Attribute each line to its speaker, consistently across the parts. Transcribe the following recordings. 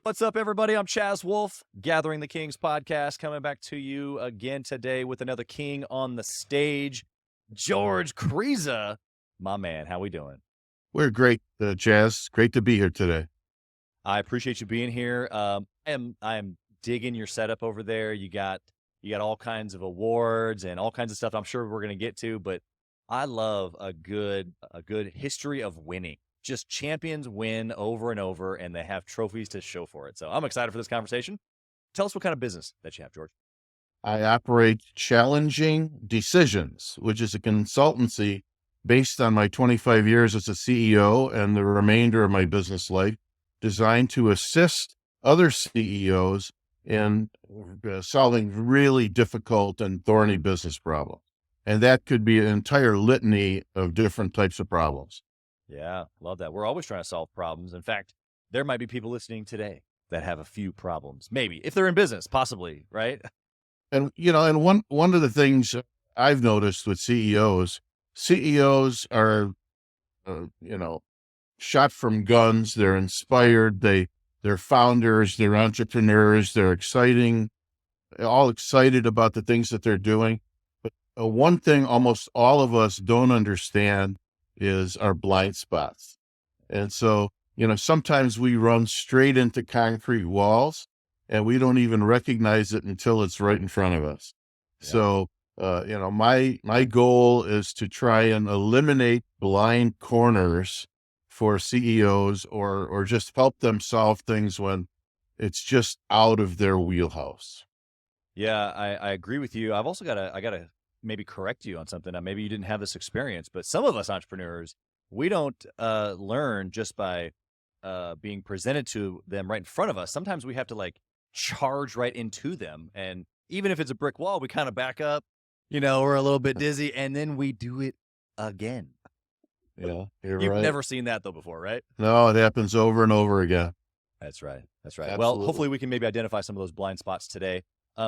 Speaker 1: What's up, everybody? I'm Chaz Wolfe, Gathering the Kings podcast, coming back to you again today with another king on the stage, George Kriza. My man, how we doing?
Speaker 2: We're great, Jazz. Great to be here today.
Speaker 1: I appreciate you being here. I am digging your setup over there. You got all kinds of awards and all kinds of stuff I'm sure we're gonna get to, but I love a good history of winning. Just champions win over and over and they have trophies to show for it. So I'm excited for this conversation. Tell us what kind of business that you have, George.
Speaker 2: I operate Challenging Decisions, which is a consultancy based on my 25 years as a CEO and the remainder of my business life, designed to assist other CEOs in solving really difficult and thorny business problems. And that could be an entire litany of different types of problems.
Speaker 1: Yeah, love that. We're always trying to solve problems. In fact, there might be people listening today that have a few problems. Maybe if they're in business, possibly, right?
Speaker 2: And one of the things I've noticed with CEOs are, you know, shot from guns. They're inspired. They're founders. They're entrepreneurs. They're all excited about the things that they're doing. But one thing almost all of us don't understand is our blind spots. And so, sometimes we run straight into concrete walls and we don't even recognize it until it's right in front of us.
Speaker 1: Yeah.
Speaker 2: So, my goal is to try and eliminate blind corners for CEOs or just help them solve things when it's just out of their wheelhouse.
Speaker 1: Yeah, I agree with you. I gotta maybe correct you on something. Now, maybe you didn't have this experience, but some of us entrepreneurs, we don't learn just by being presented to them right in front of us. Sometimes we have to like charge right into them. And even if it's a brick wall, we kind of back up, we're a little bit dizzy, and then we do it again.
Speaker 2: Yeah, you're
Speaker 1: You've
Speaker 2: right.
Speaker 1: never seen that though before, right?
Speaker 2: No, it happens over and over again.
Speaker 1: That's right. That's right. Well,
Speaker 2: Absolutely.
Speaker 1: hopefully we can maybe identify some of those blind spots today.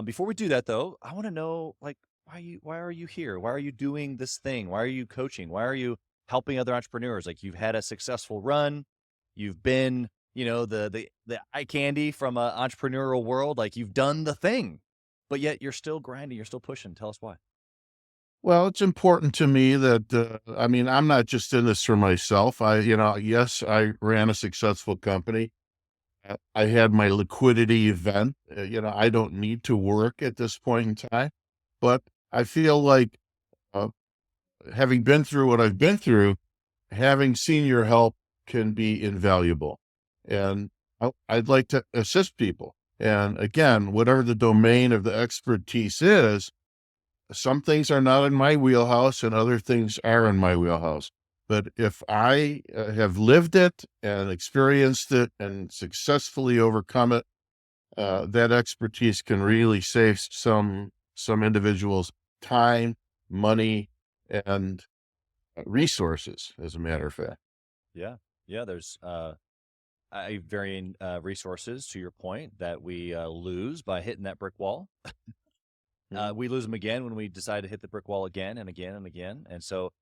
Speaker 1: Before we do that, though, I want to know, like, why are you here? Why are you doing this thing? Why are you coaching? Why are you helping other entrepreneurs? Like, you've had a successful run, you've been, the eye candy from an entrepreneurial world. Like, you've done the thing, but yet you're still grinding, you're still pushing. Tell us why.
Speaker 2: Well, it's important to me that, I'm not just in this for myself. Yes, I ran a successful company. I had my liquidity event. I don't need to work at this point in time, but I feel like, uh, having been through what I've been through, having senior help can be invaluable. And I'd like to assist people. And again, whatever the domain of the expertise is, some things are not in my wheelhouse and other things are in my wheelhouse. But if I have lived it and experienced it and successfully overcome it, that expertise can really save some individuals time, money, and resources, as a matter of fact.
Speaker 1: Yeah. Yeah. There's varying resources, to your point, that we lose by hitting that brick wall.
Speaker 2: Mhm.
Speaker 1: We lose them again when we decide to hit the brick wall again and again and again. And so,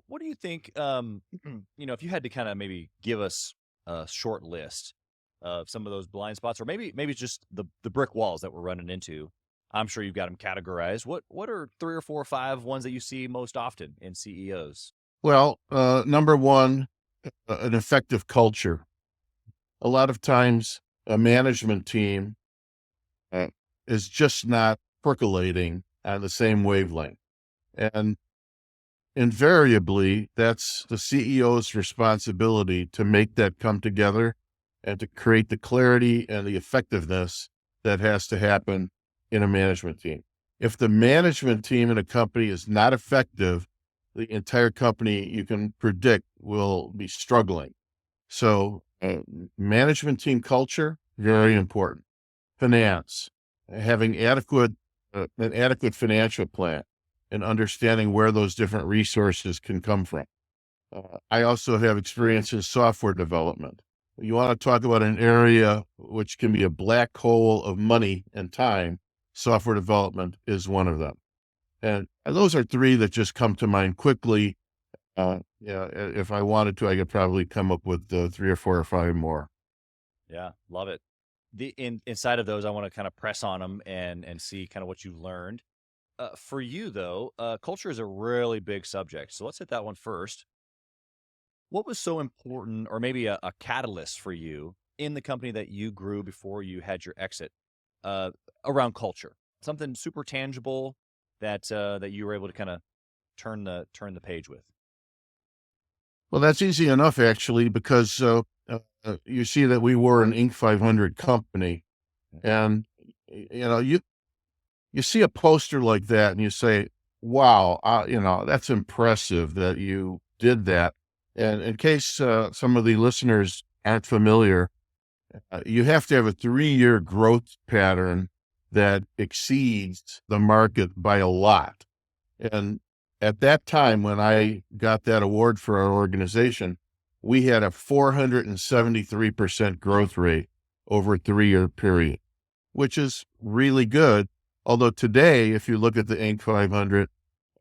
Speaker 1: what do you think? If you had to kind of maybe give us a short list of some of those blind spots, or maybe it's just the brick walls that we're running into. I'm sure you've got them categorized. What are three or four or five ones that you see most often in CEOs?
Speaker 2: Well, number one, an effective culture. A lot of times, a management team uh, is just not percolating on the same wavelength. And invariably, that's the CEO's responsibility to make that come together and to create the clarity and the effectiveness that has to happen in a management team. If the management team in a company is not effective, the entire company, you can predict, will be struggling. So, management team culture, very important. Finance, having an adequate financial plan and understanding where those different resources can come from. I also have experience in software development. You want to talk about an area which can be a black hole of money and time. Software development is one of them. And those are three that just come to mind quickly. Yeah, if I wanted to, I could probably come up with three or four or five more.
Speaker 1: Yeah, love it. inside of those, I want to kind of press on them and see kind of what you learned. For you though, culture is a really big subject. So let's hit that one first. What was so important, or maybe a catalyst for you in the company that you grew before you had your exit, uh, around culture? Something super tangible that you were able to kind of turn the page with.
Speaker 2: Well, that's easy enough actually, because you see that we were an Inc. 500 company,
Speaker 1: Yeah.
Speaker 2: and you see a poster like that, and you say, "Wow, that's impressive that you did that." And in case some of the listeners aren't familiar, you have to have a 3-year growth pattern that exceeds the market by a lot. And at that time, when I got that award for our organization, we had a 473% growth rate over a 3-year period, which is really good. Although today, if you look at the Inc. 500,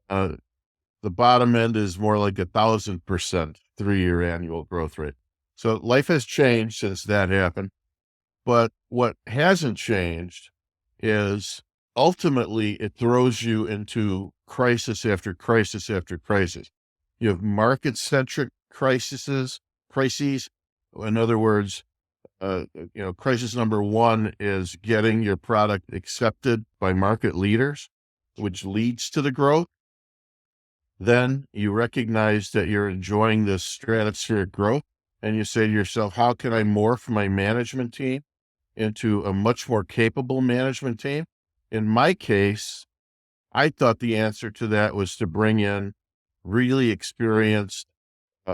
Speaker 2: uh, the bottom end is more like 1,000% 3-year annual growth rate. So life has changed since that happened. But what hasn't changed is ultimately it throws you into crisis after crisis after crisis. You have market centric crises. In other words, crisis number one is getting your product accepted by market leaders, which leads to the growth. Then you recognize that you're enjoying this stratospheric growth, and you say to yourself, how can I morph my management team into a much more capable management team? In my case, I thought the answer to that was to bring in really experienced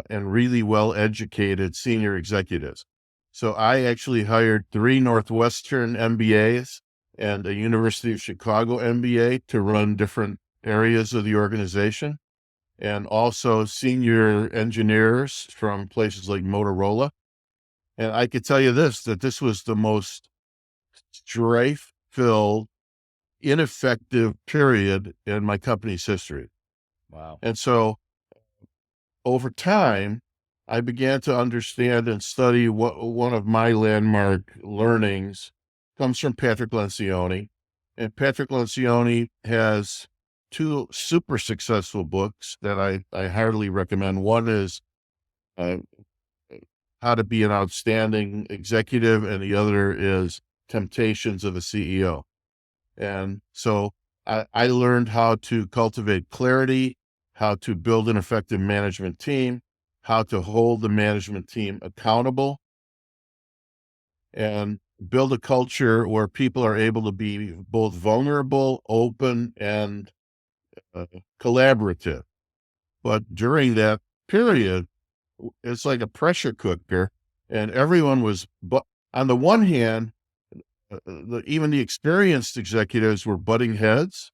Speaker 2: and really well educated senior executives. So I actually hired 3 Northwestern MBAs and a University of Chicago MBA to run different areas of the organization, and also senior engineers from places like Motorola. And I could tell you that this was the most strife-filled, ineffective period in my company's history.
Speaker 1: Wow.
Speaker 2: And so over time, I began to understand and study what one of my landmark learnings comes from Patrick Lencioni. And Patrick Lencioni has 2 super successful books that I heartily recommend. One is uh, How to Be an Outstanding Executive, and the other is Temptations of a CEO. And so I learned how to cultivate clarity, how to build an effective management team, how to hold the management team accountable, and build a culture where people are able to be both vulnerable, open, and uh, collaborative. But during that period, it's like a pressure cooker, and everyone was, but on the one hand, even the experienced executives were butting heads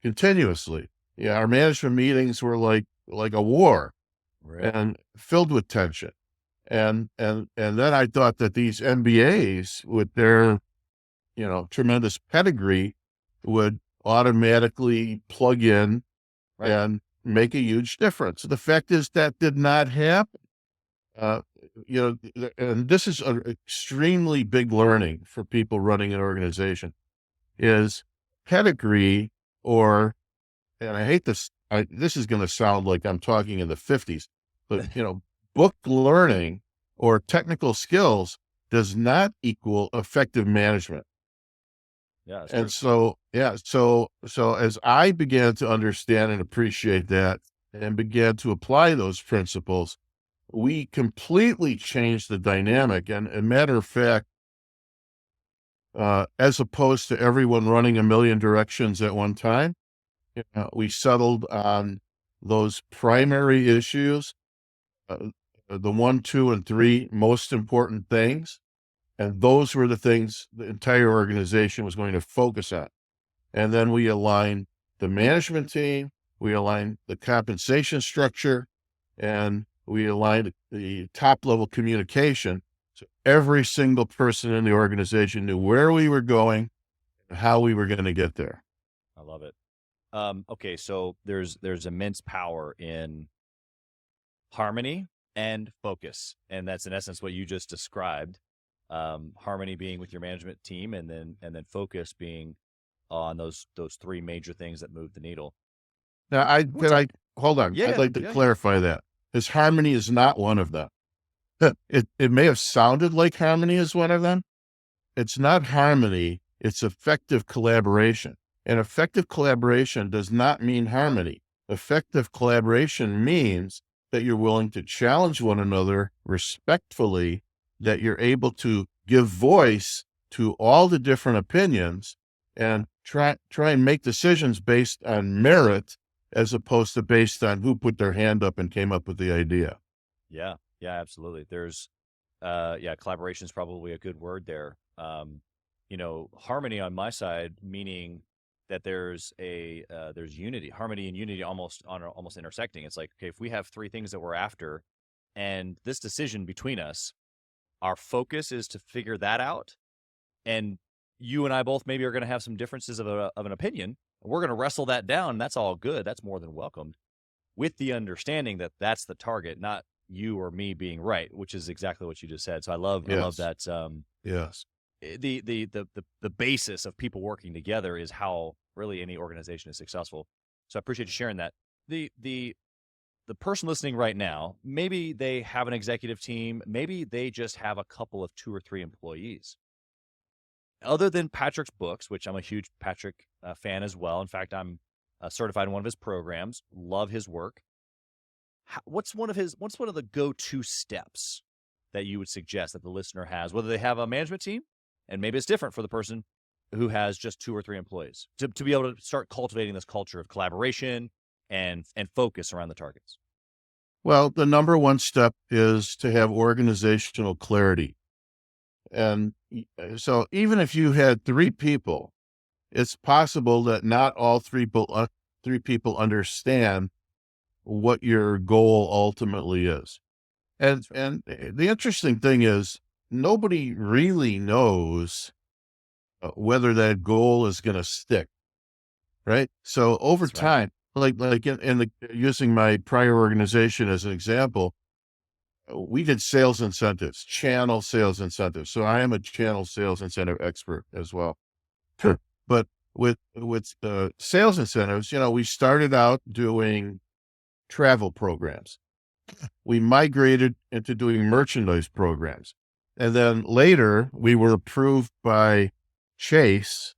Speaker 2: continuously. Yeah, our management meetings were like a war
Speaker 1: Really?
Speaker 2: and filled with tension. And then I thought that these MBAs with their, tremendous pedigree would automatically plug in
Speaker 1: Right.
Speaker 2: and make a huge difference. The fact is that did not happen. Uh, and this is an extremely big learning for people running an organization is pedigree, or, and I hate this, this is going to sound like I'm talking in the 50s, but book learning or technical skills does not equal effective management.
Speaker 1: Yeah, that's
Speaker 2: And
Speaker 1: true.
Speaker 2: so, yeah, so as I began to understand and appreciate that and began to apply those principles, we completely changed the dynamic. And a matter of fact, as opposed to everyone running a million directions at one time, we settled on those primary issues, uh, the 1, 2, and 3 most important things. And those were the things the entire organization was going to focus on. And then we aligned the management team, we aligned the compensation structure, and we aligned the top level communication. So every single person in the organization knew where we were going and how we were going to get there.
Speaker 1: I love it. Okay, so there's immense power in harmony and focus, and that's in essence what you just described. harmony being with your management team, and then focus being on those three major things that move the needle.
Speaker 2: Now,
Speaker 1: What's that?
Speaker 2: hold on.
Speaker 1: Yeah,
Speaker 2: I'd
Speaker 1: yeah,
Speaker 2: like to
Speaker 1: yeah.
Speaker 2: clarify that. His harmony is not one of them. It may have sounded like harmony is one of them. It's not harmony. It's effective collaboration. And effective collaboration does not mean harmony. Effective collaboration means that you're willing to challenge one another respectfully, that you're able to give voice to all the different opinions and try and make decisions based on merit as opposed to based on who put their hand up and came up with the idea.
Speaker 1: Yeah, yeah, absolutely. There's, yeah, collaboration is probably a good word there. Harmony on my side, meaning that there's unity, harmony and unity almost intersecting. It's like, okay, if we have three things that we're after, and this decision between us, our focus is to figure that out, and you and I both maybe are going to have some differences of an opinion. We're going to wrestle that down. And that's all good. That's more than welcomed, with the understanding that that's the target, not you or me being right, which is exactly what you just said. So I love
Speaker 2: Yes.
Speaker 1: that.
Speaker 2: Yes.
Speaker 1: The basis of people working together is how really any organization is successful. So I appreciate you sharing that. The person listening right now, maybe they have an executive team, maybe they just have a couple of 2 or 3 employees. Other than Patrick's books, which I'm a huge Patrick fan as well. In fact, I'm certified in one of his programs. Love his work. What's one of the go-to steps that you would suggest that the listener has, whether they have a management team, and maybe it's different for the person who has just 2 or 3 employees, to be able to start cultivating this culture of collaboration and focus around the targets?
Speaker 2: Well, the number one step is to have organizational clarity. And so even if you had 3 people, it's possible that not all 3 people understand what your goal ultimately is. And
Speaker 1: That's right.
Speaker 2: and the interesting thing is nobody really knows whether that goal is going to stick, right? So over
Speaker 1: That's right.
Speaker 2: time, like in the using my prior organization as an example, we did sales incentives, channel sales incentives. So I am a channel sales incentive expert as well. Sure. But with sales incentives, we started out doing travel programs. We migrated into doing merchandise programs. And then later we were approved by Chase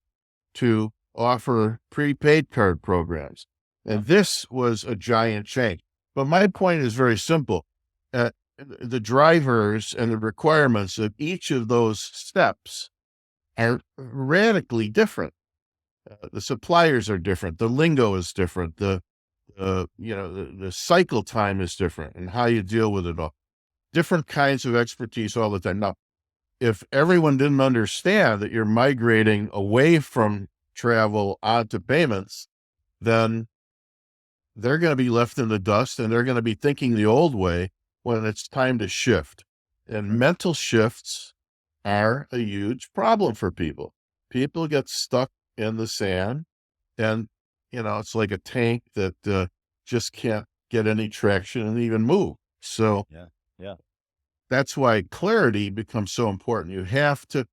Speaker 2: to offer prepaid card programs.
Speaker 1: Huh.
Speaker 2: And this was a giant change. But my point is very simple. The drivers and the requirements of each of those steps are radically different. The suppliers are different. The lingo is different. The cycle time is different and how you deal with it all. Different kinds of expertise all the time. Now, if everyone didn't understand that you're migrating away from travel onto payments, then they're going to be left in the dust and they're going to be thinking the old way when it's time to shift. And mental shifts are a huge problem for people. People get stuck in the sand and, it's like a tank that just can't get any traction and even move. So
Speaker 1: Yeah. Yeah.
Speaker 2: that's why clarity becomes so important. You have to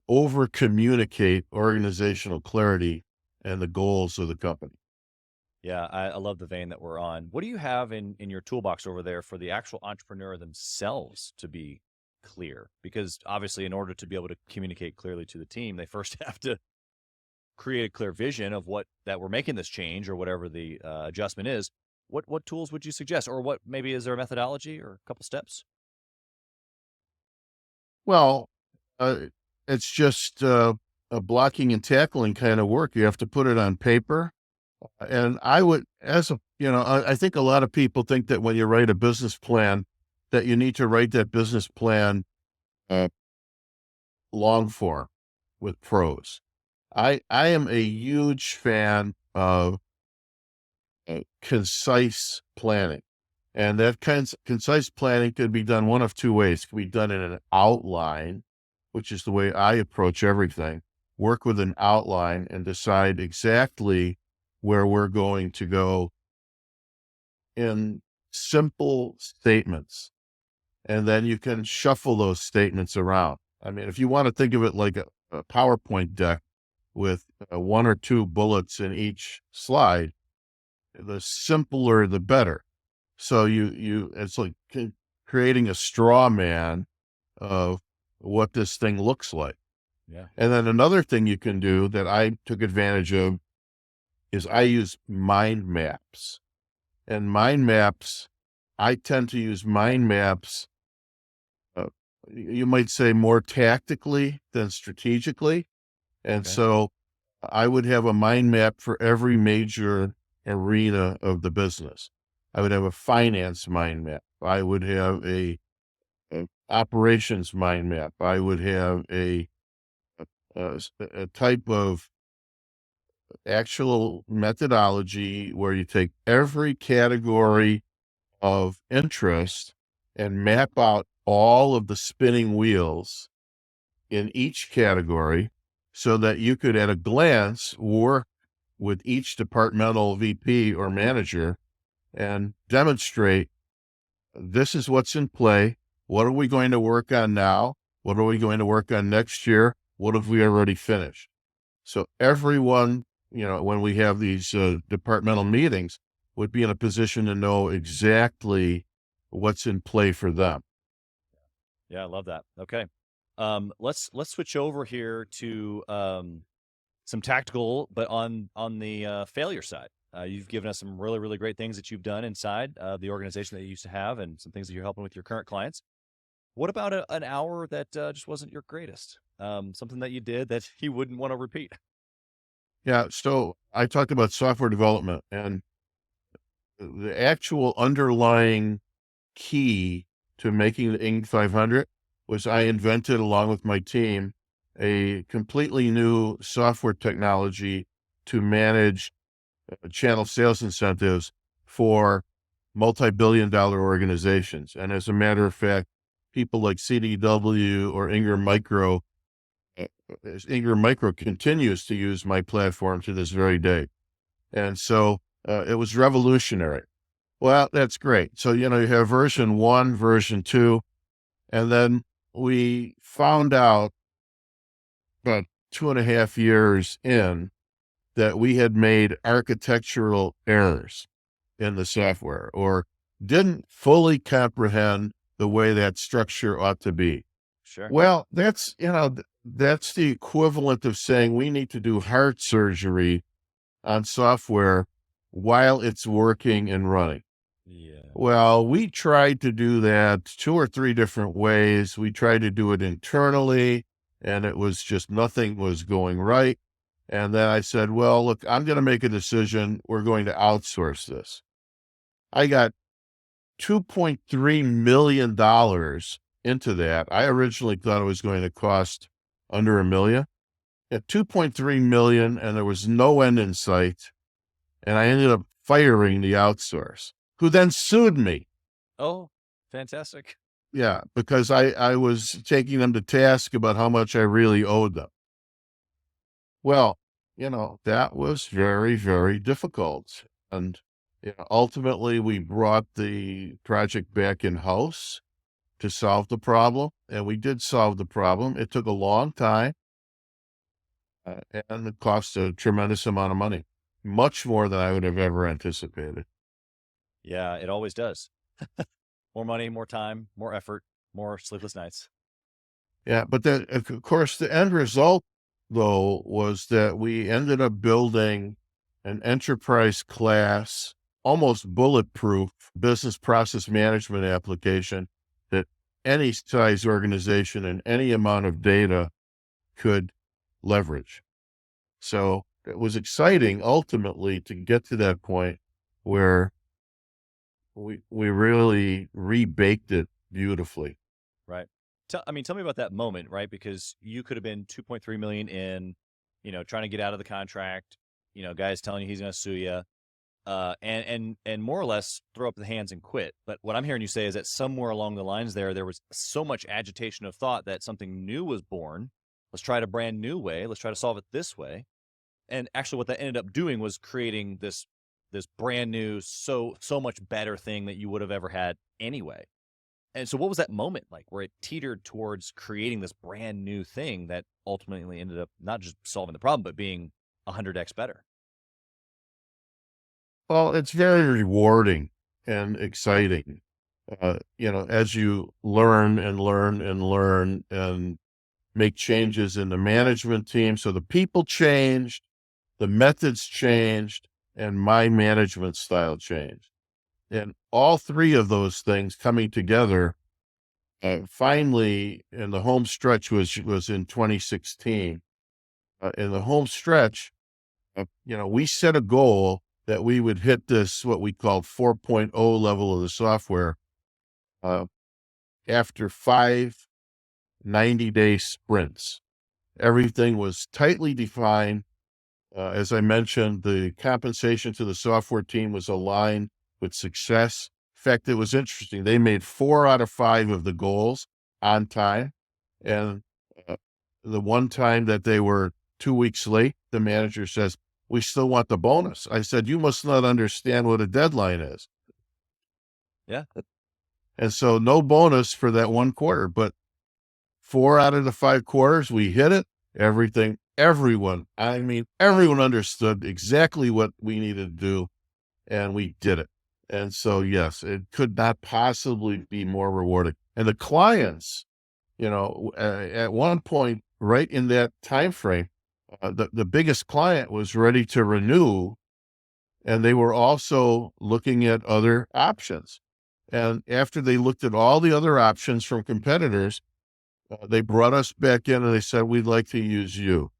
Speaker 2: over communicate organizational clarity and the goals of the company.
Speaker 1: Yeah, I love the vein that we're on. What do you have in your toolbox over there for the actual entrepreneur themselves to be clear? Because obviously, in order to be able to communicate clearly to the team, they first have to create a clear vision of what that we're making this change or whatever the adjustment is. What tools would you suggest, or what maybe is there a methodology or a couple steps?
Speaker 2: Well, uh, it's just a blocking and tackling kind of work. You have to put it on paper. And I would, I think a lot of people think that when you write a business plan, that you need to write that business plan uh, long form with prose. I am a huge fan of concise planning. And that concise planning could be done one of 2 ways. It could be done in an outline, which is the way I approach everything. Work with an outline and decide exactly where we're going to go in simple statements. and then you can shuffle those statements around. I mean, if you want to think of it like a PowerPoint deck with one or two bullets in each slide, the simpler the better. So it's like creating a straw man of what this thing looks like.
Speaker 1: Yeah.
Speaker 2: And then another thing you can do that I took advantage of is I use mind maps. And mind maps, I tend to use mind maps, uh, you might say more tactically than strategically. And
Speaker 1: Okay.
Speaker 2: so I would have a mind map for every major arena of the business. I would have a finance mind map. I would have a operations mind map. I would have a type of actual methodology where you take every category of interest and map out all of the spinning wheels in each category so that you could at a glance work with each departmental VP or manager and demonstrate this is what's in play. What are we going to work on now? What are we going to work on next year? What have we already finished? So everyone, when we have these departmental meetings, would be in a position to know exactly what's in play for them.
Speaker 1: Yeah, I love that. Okay. Let's switch over here to some tactical, but on the failure side. You've given us some really, really great things that you've done inside the organization that you used to have, and some things that you're helping with your current clients. What about an hour that just wasn't your greatest? Something that you did that you wouldn't want to repeat?
Speaker 2: Yeah. So I talked about software development, and the actual underlying key to making the Inc. 500 was I invented, along with my team, a completely new software technology to manage channel sales incentives for multi-billion-dollar organizations. And as a matter of fact, people like CDW or Ingram Micro continues to use my platform to this very day. And so it was revolutionary. Well, that's great. So, you have version 1, version 2, and then we found out about 2.5 years in that we had made architectural errors in the software or didn't fully comprehend the way that structure ought to be.
Speaker 1: Sure.
Speaker 2: Well, that's the equivalent of saying we need to do heart surgery on software while it's working and running.
Speaker 1: Yeah.
Speaker 2: Well, we tried to do that 2 or 3 different ways. We tried to do it internally, and it was just nothing was going right. And then I said, well, look, I'm going to make a decision. We're going to outsource this. I got $2.3 million into that. I originally thought it was going to cost under $1 million. At 2.3 million, and there was no end in sight. And I ended up firing the outsource, who then sued me.
Speaker 1: Oh, fantastic.
Speaker 2: Yeah, because I was taking them to task about how much I really owed them. Well, that was very, very difficult. And ultimately, we brought the project back in-house to solve the problem. And we did solve the problem. It took a long time, and it cost a tremendous amount of money, much more than I would have ever anticipated.
Speaker 1: Yeah, it always does. More money, more time, more effort, more sleepless nights.
Speaker 2: Yeah, but then, of course, the end result, though, was that we ended up building an enterprise class, almost bulletproof business process management application that any size organization and any amount of data could leverage. So it was exciting ultimately to get to that point where we really rebaked it beautifully.
Speaker 1: Right. Tell me about that moment, right? Because you could have been 2.3 million in, trying to get out of the contract, guys telling you he's going to sue you, and more or less throw up the hands and quit. But what I'm hearing you say is that somewhere along the lines there was so much agitation of thought that something new was born. Let's try it a brand new way. Let's try to solve it this way. And actually what that ended up doing was creating this brand new, so much better thing that you would have ever had anyway. And so what was that moment like where it teetered towards creating this brand new thing that ultimately ended up not just solving the problem, but being 100x better?
Speaker 2: Well, it's very rewarding and exciting. As you learn and learn and learn and make changes in the management team. So the people changed, the methods changed, and my management style changed. And all three of those things coming together, finally, in the home stretch was in 2016. In the home stretch, we set a goal that we would hit this, what we called 4.0 level of the software, uh, after 5 90-day sprints. Everything was tightly defined. As I mentioned, the compensation to the software team was aligned with success. In fact, it was interesting. They made 4 out of 5 of the goals on time. And uh, the one time that they were 2 weeks late, the manager says, "We still want the bonus." I said, "You must not understand what a deadline is."
Speaker 1: Yeah.
Speaker 2: And so no bonus for that one quarter, but 4 out of the 5 quarters, we hit it. Everyone understood exactly what we needed to do, and we did it. And so, yes, it could not possibly be more rewarding. And the clients, at one point, right in that time frame, the biggest client was ready to renew, and they were also looking at other options. And after they looked at all the other options from competitors, they brought us back in and they said, "We'd like to use you."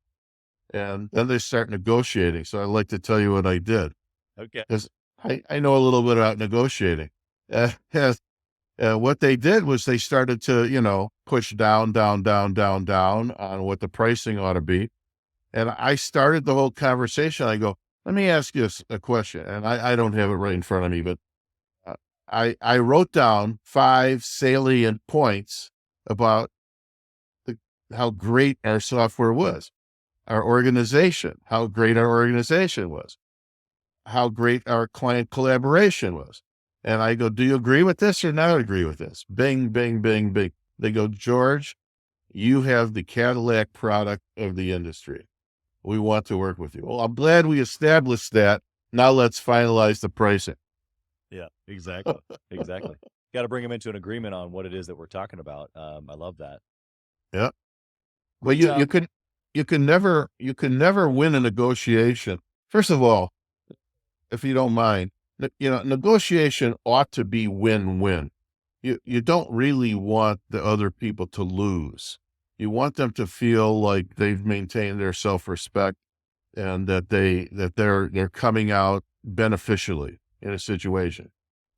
Speaker 2: And then they start negotiating. So I'd like to tell you what I did,
Speaker 1: Okay.
Speaker 2: because I know a little bit about negotiating. What they did was they started to, push down, down, down, down, down on what the pricing ought to be. And I started the whole conversation. I go, "Let me ask you a question." And I don't have it right in front of me, but uh, I wrote down 5 salient points about the, how great our software was, our organization, how great our organization was, how great our client collaboration was. And I go, "Do you agree with this or not agree with this?" Bing, bing, bing, bing. They go, "George, you have the Cadillac product of the industry. We want to work with you." Well, I'm glad we established that. Now let's finalize the pricing.
Speaker 1: Yeah, exactly. Exactly. Got to bring them into an agreement on what it is that we're talking about. I love that.
Speaker 2: Yeah. Well,
Speaker 1: Which,
Speaker 2: you can never win a negotiation. First of all, if you don't mind, negotiation ought to be win-win. You don't really want the other people to lose. You want them to feel like they've maintained their self-respect and that they're coming out beneficially in a situation.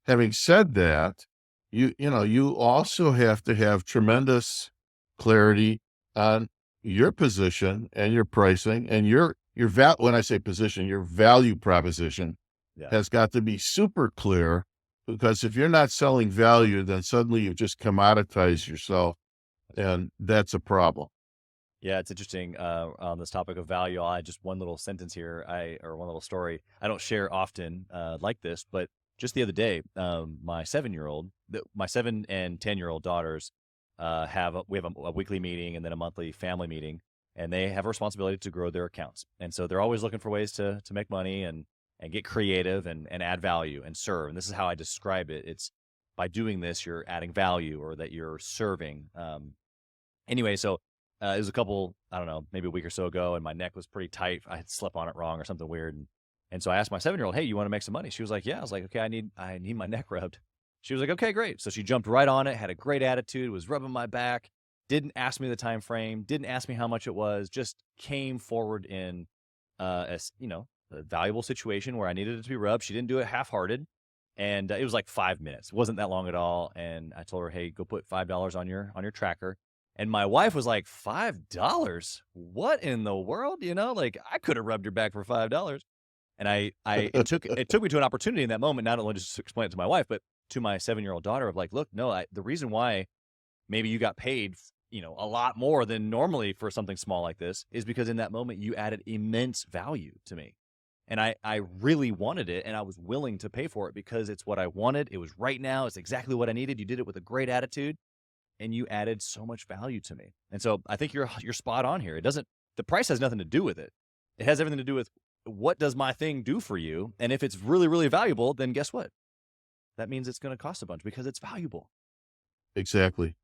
Speaker 2: Having said that, you also have to have tremendous clarity on your position and your pricing and when I say position, your value proposition
Speaker 1: yeah.
Speaker 2: has got to be super clear, because if you're not selling value, then suddenly you just commoditize yourself, and that's a problem.
Speaker 1: Yeah, it's interesting on this topic of value. I'll add just one little sentence here, or one little story. I don't share often like this, but just the other day, my 7 and 10-year-old daughters we have a weekly meeting and then a monthly family meeting, and they have a responsibility to grow their accounts, and so they're always looking for ways to make money and get creative and add value and serve. And this is how I describe it. It's by doing this, you're adding value or that you're serving. Anyway, so it was a couple, I don't know, maybe a week or so ago, and my neck was pretty tight. I had slept on it wrong or something weird, and so I asked my 7-year-old, "Hey, you want to make some money?" She was like, "Yeah." I was like, "Okay, I need my neck rubbed." She was like, "Okay, great." So she jumped right on it, had a great attitude, was rubbing my back, didn't ask me the time frame, didn't ask me how much it was, just came forward in a valuable situation where I needed it to be rubbed. She didn't do it half-hearted, and it was like 5 minutes. It wasn't that long at all. And I told her, "Hey, go put $5 on your tracker." And my wife was like, $5? What in the world? Like I could have rubbed your back for $5. And it took me to an opportunity in that moment, not only just to explain it to my wife, but to my 7-year-old daughter of like, look, no, the reason why maybe you got paid, a lot more than normally for something small like this is because in that moment you added immense value to me. And I really wanted it, and I was willing to pay for it because it's what I wanted. It was right now. It's exactly what I needed. You did it with a great attitude, and you added so much value to me. And so I think you're spot on here. It doesn't the price has nothing to do with it. It has everything to do with what does my thing do for you? And if it's really, really valuable, then guess what? That means it's going to cost a bunch because it's valuable.
Speaker 2: Exactly.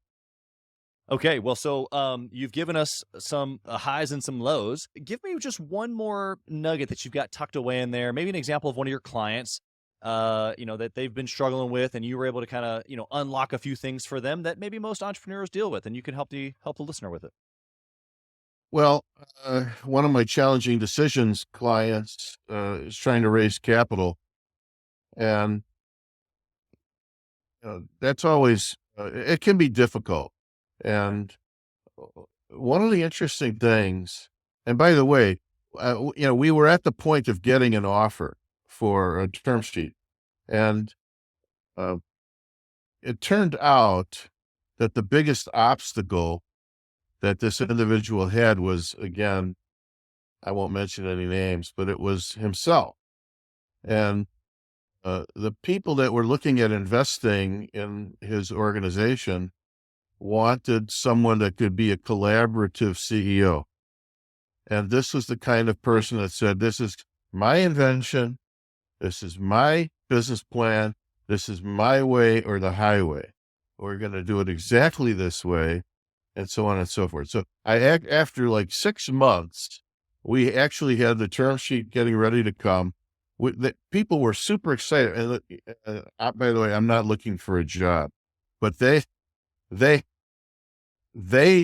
Speaker 1: Okay, well, so you've given us some highs and some lows. Give me just one more nugget that you've got tucked away in there. Maybe an example of one of your clients, that they've been struggling with, and you were able to kind of, unlock a few things for them that maybe most entrepreneurs deal with, and you can help the listener with it.
Speaker 2: Well, one of my challenging decisions clients is trying to raise capital, and that's always it can be difficult. And one of the interesting things, and by the way, we were at the point of getting an offer for a term sheet, and uh, it turned out that the biggest obstacle that this individual had was, again, I won't mention any names, but it was himself. And the people that were looking at investing in his organization wanted someone that could be a collaborative CEO. And this was the kind of person that said, this is my invention. This is my business plan. This is my way or the highway. We're going to do it exactly this way, and so on and so forth. So after like 6 months, we actually had the term sheet getting ready to come. People were super excited. And by the way, I'm not looking for a job, but they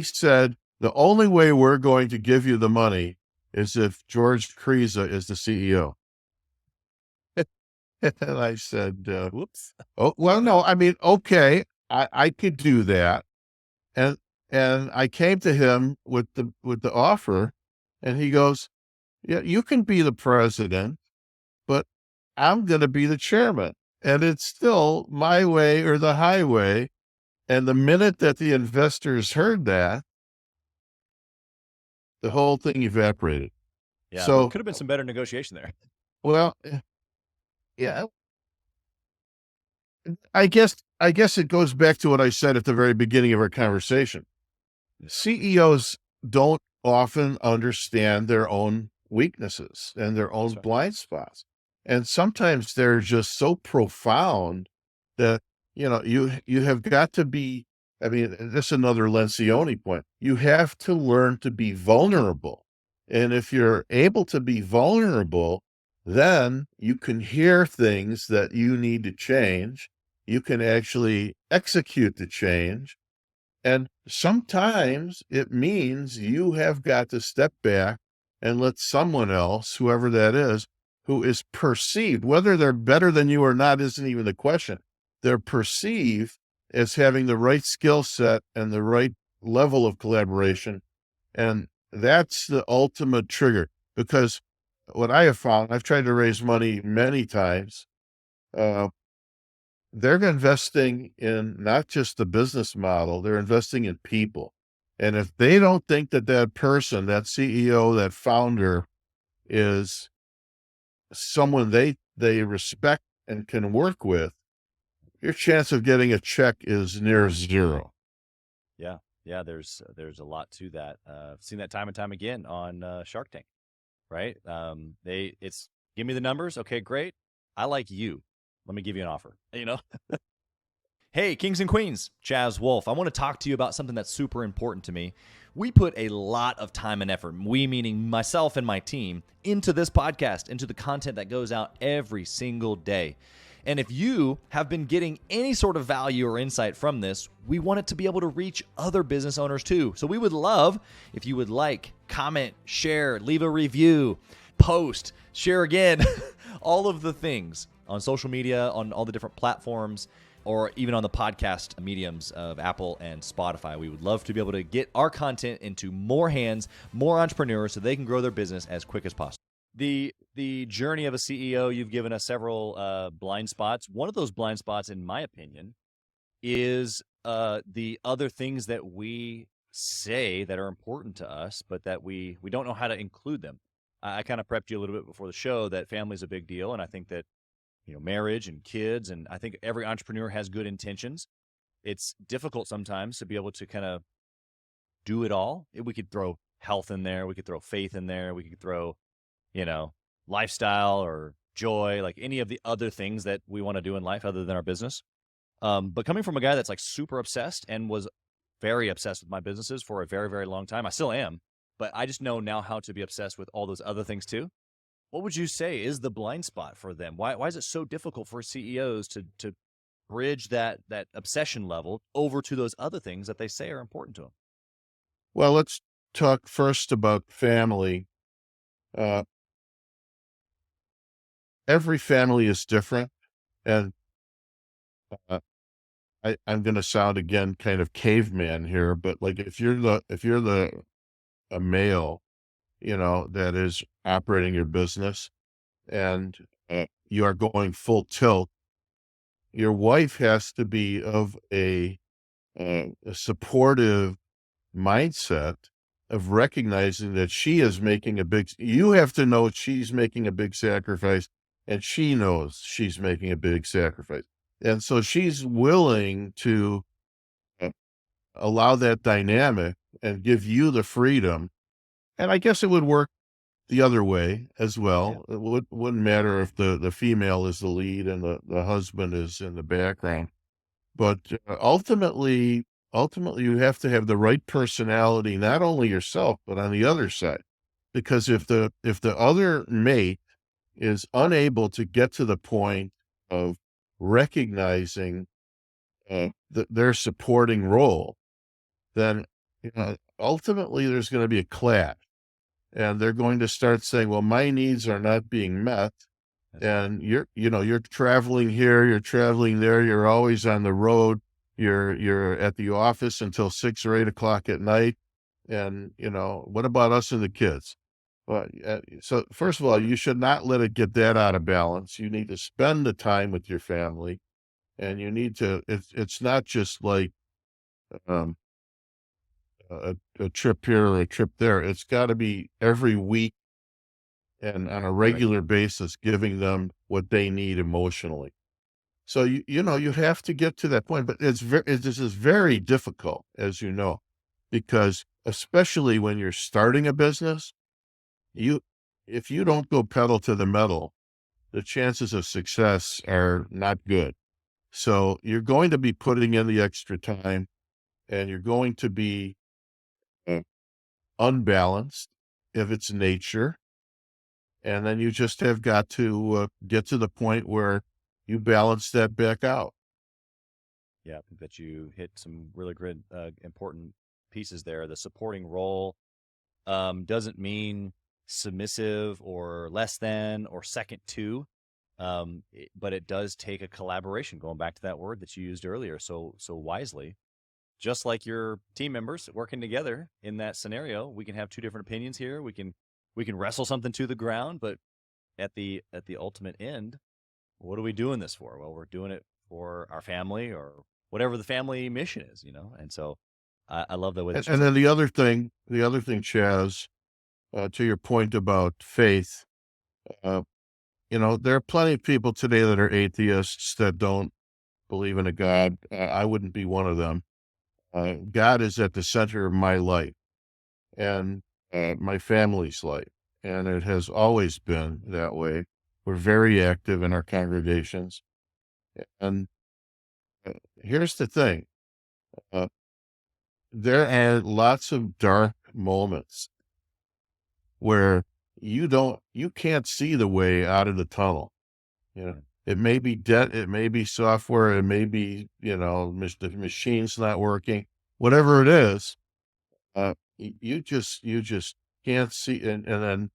Speaker 2: said the only way we're going to give you the money is if George Kriza is the CEO. And I said,
Speaker 1: Whoops.
Speaker 2: "Oh, well, no, I mean, okay, I could do that." And I came to him with the offer, and he goes, "Yeah, you can be the president, but I'm going to be the chairman, and it's still my way or the highway." And the minute that the investors heard that, the whole thing evaporated.
Speaker 1: Yeah, there
Speaker 2: So,
Speaker 1: could have been some better negotiation there.
Speaker 2: well, yeah, I guess it goes back to what I said at the very beginning of our conversation. CEOs don't often understand their own weaknesses and their own
Speaker 1: That's right.
Speaker 2: blind spots. And sometimes they're just so profound that, you have got to be, I mean, this is another Lencioni point. You have to learn to be vulnerable. And if you're able to be vulnerable, then you can hear things that you need to change. You can actually execute the change, and sometimes it means you have got to step back and let someone else, whoever that is, who is perceived, whether they're better than you or not, isn't even the question. They're perceived as having the right skill set and the right level of collaboration. And that's the ultimate trigger. Because what I have found, I've tried to raise money many times. Uh, they're investing in not just the business model, they're investing in people. And if they don't think that that person, that CEO, that founder is someone they respect and can work with, your chance of getting a check is near zero.
Speaker 1: Yeah, yeah. There's a lot to that. I've seen that time and time again on Shark Tank. Right? It's give me the numbers. Okay, great. I like you. Let me give you an offer. Hey, kings and queens, Chaz Wolfe. I want to talk to you about something that's super important to me. We put a lot of time and effort, we meaning myself and my team, into this podcast, into the content that goes out every single day. And if you have been getting any sort of value or insight from this, we want it to be able to reach other business owners too. So we would love if you would like, comment, share, leave a review, post, share again, all of the things on social media, on all the different platforms, or even on the podcast mediums of Apple and Spotify. We would love to be able to get our content into more hands, more entrepreneurs, so they can grow their business as quick as possible. The journey of a CEO, you've given us several blind spots. One of those blind spots, in my opinion, is the other things that we say that are important to us, but that we don't know how to include them. I kind of prepped you a little bit before the show that family is a big deal, and I think that marriage and kids, and I think every entrepreneur has good intentions. It's difficult sometimes to be able to kind of do it all. We could throw health in there, we could throw faith in there, we could throw you know lifestyle or joy, like any of the other things that we want to do in life other than our business. But coming from a guy that's like super obsessed and was very obsessed with my businesses for a very, very long time, I still am, but I just know now how to be obsessed with all those other things too. What would you say is the blind spot for them? Why is it so difficult for CEOs to bridge that obsession level over to those other things that they say are important to them?
Speaker 2: Well, let's talk first about family. Uh, every family is different, and uh, I'm going to sound again kind of caveman here, but like if you're the a male, that is operating your business, and you are going full tilt, your wife has to be of a supportive mindset of recognizing that she is making a big you have to know she's making a big sacrifice, and she knows she's making a big sacrifice. And so she's willing to uh, allow that dynamic and give you the freedom. And I guess it would work the other way as
Speaker 1: Yeah,
Speaker 2: well. Wouldn't matter if the female is the lead and the husband is in the background. But ultimately, you have to have the right personality, not only yourself, but on the other side. Because if the other mate is unable to get to the point of recognizing their supporting role, then ultimately there's going to be a clash, and they're going to start saying, "Well, my needs are not being met."
Speaker 1: that's right.
Speaker 2: And you're traveling here, you're traveling there, you're always on the road, you're at the office until 6 or 8 o'clock at night. And what about us and the kids? Well, so first of all, you should not let it get that out of balance. You need to spend the time with your family, and you need to it's not just like um a trip here or a trip there. It's got to be every week and on a
Speaker 1: Right.
Speaker 2: regular basis, giving them what they need emotionally. So you have to get to that point, but this is very difficult, as you know, because especially when you're starting a business, you if you don't go pedal to the metal, the chances of success are not good. So you're going to be putting in the extra time, and you're going to be uh, unbalanced if it's nature. And then you just have got to get to the point where you balance that back out.
Speaker 1: Yeah, I think that you hit some really good, important pieces there. The supporting role doesn't mean submissive or less than or second to, but it does take a collaboration. Going back to that word that you used earlier, so wisely. Just like your team members working together in that scenario, we can have two different opinions here. We can wrestle something to the ground, but at the ultimate end, what are we doing this for? Well, we're doing it for our family or whatever the family mission is. And so I love the way
Speaker 2: And,
Speaker 1: that you
Speaker 2: and
Speaker 1: said
Speaker 2: then the other thing, Chaz, to your point about faith, uh, there are plenty of people today that are atheists that don't believe in a God. I wouldn't be one of them. God is at the center of my life and my family's life, and it has always been that way. We're very active in our congregations, and here's the thing: uh, there are lots of dark moments where you can't see the way out of the tunnel. You know,
Speaker 1: there.
Speaker 2: it may be debt, it may be software, it may be, the machine's not working, whatever it is. You just can't see, and then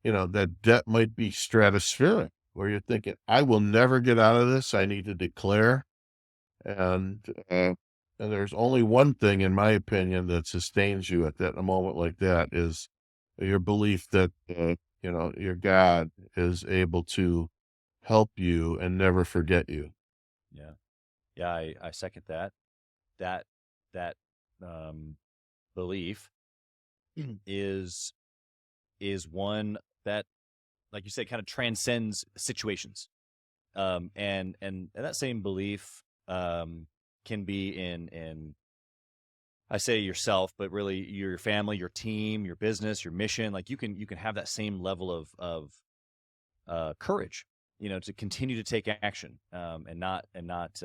Speaker 2: that debt might be stratospheric, where you're thinking, I will never get out of this. I need to declare, and and there's only one thing, in my opinion, that sustains you at that a moment like that is your belief that your God is able to help you and never forget you.
Speaker 1: Yeah. Yeah, I second that. That um belief
Speaker 2: Mhm.
Speaker 1: is one that, like you said, kind of transcends situations. And that same belief can be in I say yourself, but really your family, your team, your business, your mission. Like you can have that same level of courage, to continue to take action, and not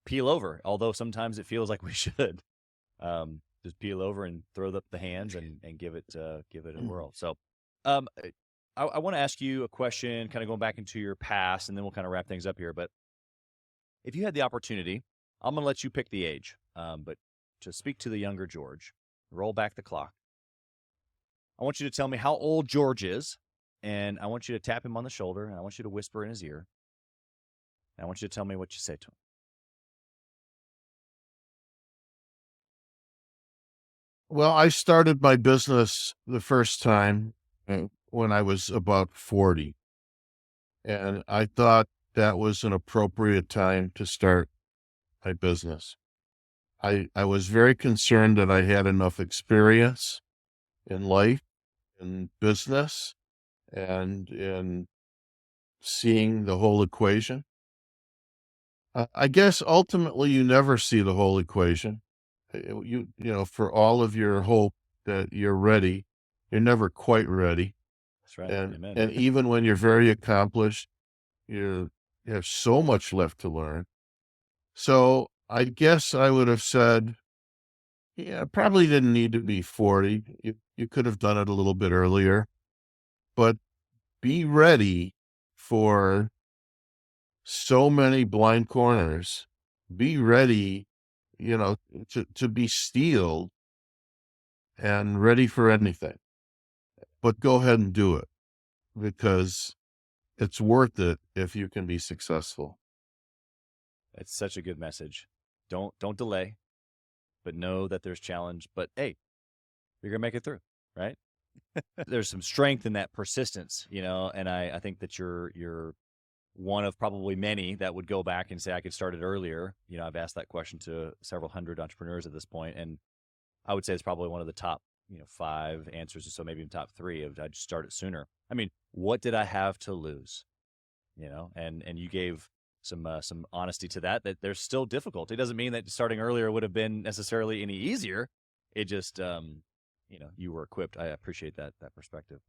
Speaker 1: peel over. Although sometimes it feels like we should just peel over and throw up the hands and give it a whirl. So, um, I want to ask you a question, kind of going back into your past, and then we'll kind of wrap things up here. But if you had the opportunity, I'm going to let you pick the age, but to speak to the younger George, roll back the clock. I want you to tell me how old George is, and I want you to tap him on the shoulder, and I want you to whisper in his ear, and I want you to tell me what you say to him.
Speaker 2: Well, I started my business the first time when I was about 40, and I thought that was an appropriate time to start my business. I was very concerned that I had enough experience in life, in business, and in seeing the whole equation. I guess ultimately you never see the whole equation. For all of your hope that you're ready, you're never quite ready.
Speaker 1: That's right.
Speaker 2: And
Speaker 1: Amen.
Speaker 2: and even when you're very accomplished, you have so much left to learn. So I guess I would have said, yeah, probably didn't need to be 40. You could have done it a little bit earlier, but be ready for so many blind corners. Be ready, to be steeled and ready for anything. But go ahead and do it because it's worth it if you can be successful.
Speaker 1: It's such a good message. Don't delay, but know that there's challenge. But hey, you're gonna make it through, right? There's some strength in that persistence, and I think that you're one of probably many that would go back and say I could start it earlier. I've asked that question to several hundred entrepreneurs at this point, and I would say it's probably one of the top, five answers, or so maybe even top three of I'd start it sooner. I mean, what did I have to lose? And you gave some honesty to that there's still difficulty. It doesn't mean that starting earlier would have been necessarily any easier. It just you were equipped. I appreciate that perspective.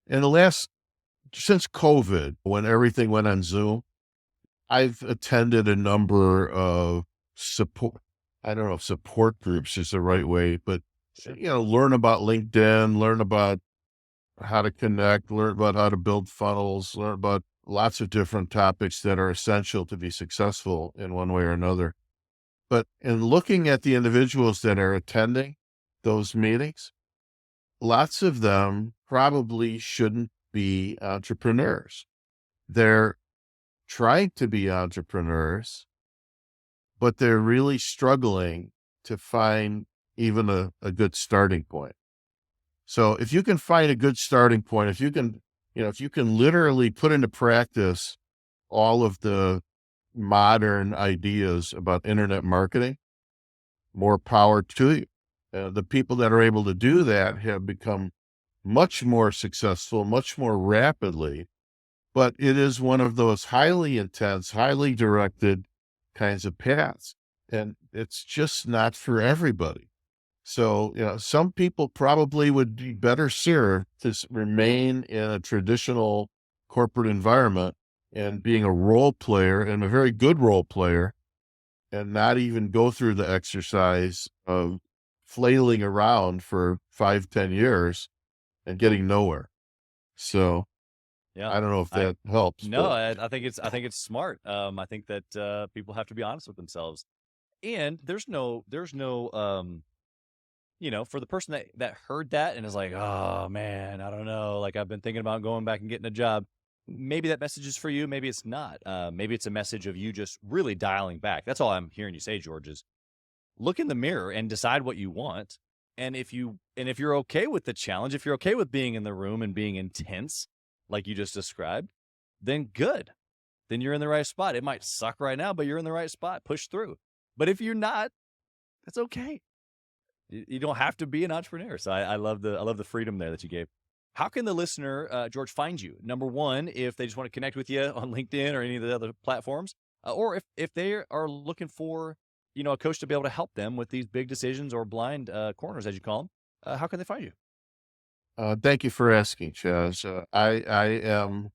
Speaker 2: In since COVID, when everything went on Zoom, I've attended a number of support. I don't know if support groups is the right way, but
Speaker 1: Sure.
Speaker 2: learn about LinkedIn, learn about how to connect, learn about how to build funnels, learn about lots of different topics that are essential to be successful in one way or another. But in looking at the individuals that are attending those meetings, lots of them probably shouldn't be entrepreneurs. They're trying to be entrepreneurs, but they're really struggling to find even a good starting point. So if you can find a good starting point, if you can literally put into practice all of the modern ideas about internet marketing, more power to you. The people that are able to do that have become much more successful, much more rapidly, but it is one of those highly intense, highly directed kinds of paths. And it's just not for everybody. So, some people probably would be better served to remain in a traditional corporate environment and being a role player and a very good role player and not even go through the exercise of flailing around for 5, 10 years and getting nowhere. So
Speaker 1: Yeah.
Speaker 2: I don't know if
Speaker 1: I
Speaker 2: that helps,
Speaker 1: No,
Speaker 2: but
Speaker 1: I think it's smart. I think that people have to be honest with themselves. And there's no for the person that heard that and is like, "Oh man, I don't know, like I've been thinking about going back and getting a job." Maybe that message is for you, maybe it's not. Maybe it's a message of you just really dialing back. That's all I'm hearing you say, George, is look in the mirror and decide what you want. And if you're okay with the challenge, if you're okay with being in the room and being intense, like you just described, then good. Then you're in the right spot. It might suck right now, but you're in the right spot. Push through. But if you're not, that's okay. You don't have to be an entrepreneur. So I love the freedom there that you gave. how can the listener, George, find you? Number one, if they just want to connect with you on LinkedIn or any of the other platforms, or if they are looking for, a coach to be able to help them with these big decisions or blind corners, as you call them, how can they find you?
Speaker 2: Thank you for asking, Chaz. I am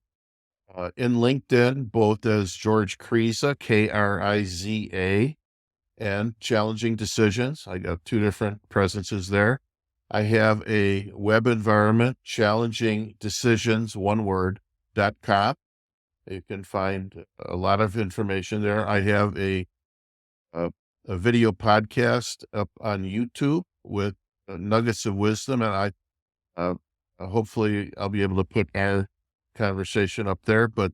Speaker 2: in LinkedIn, both as George Kriza, Kriza, and Challenging Decisions. I got two different presences there. I have a web environment, Challenging Decisions, one word.com. You can find a lot of information there. I have a, a video podcast up on YouTube with nuggets of wisdom, and uh, hopefully I'll be able to put our conversation up there. But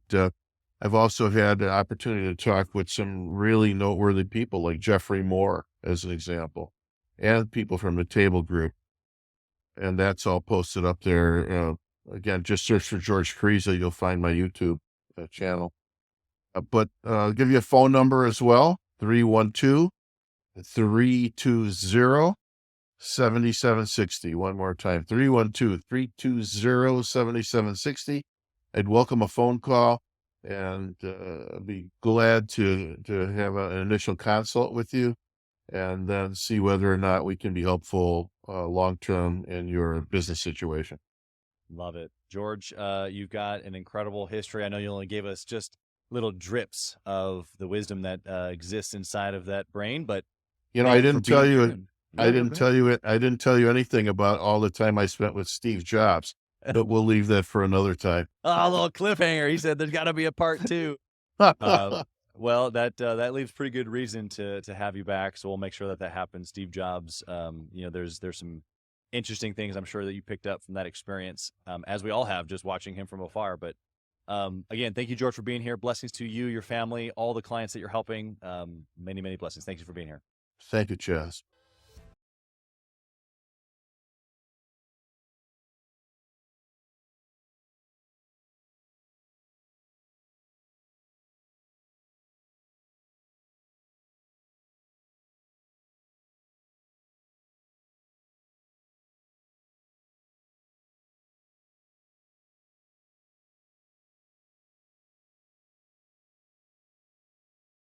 Speaker 2: I've also had the opportunity to talk with some really noteworthy people like Jeffrey Moore, as an example, and people from the Table Group. And that's all posted up there. Again, just search for George Kriza. You'll find my YouTube channel. But I'll give you a phone number as well, 312-320-7760. One more time, 312-320-7760. I'd welcome a phone call, and I'd be glad to have an initial consult with you and then see whether or not we can be helpful long-term in your business situation.
Speaker 1: Love it. George, you've got an incredible history. I know you only gave us just little drips of the wisdom that exists inside of that brain, but
Speaker 2: I
Speaker 1: thank you for
Speaker 2: didn't tell
Speaker 1: being here.
Speaker 2: you,
Speaker 1: And
Speaker 2: I
Speaker 1: yeah, go
Speaker 2: didn't
Speaker 1: ahead.
Speaker 2: tell you it. I didn't tell you anything about all the time I spent with Steve Jobs, but we'll leave that for another time.
Speaker 1: Oh, a little cliffhanger. He said there's got to be a part two. Uh, well, that leaves pretty good reason to have you back. So we'll make sure that happens. Steve Jobs, there's some interesting things I'm sure that you picked up from that experience, as we all have just watching him from afar. But again, thank you, George, for being here. Blessings to you, your family, all the clients that you're helping. Many, many blessings. Thank you for being here.
Speaker 2: Thank you, Chaz.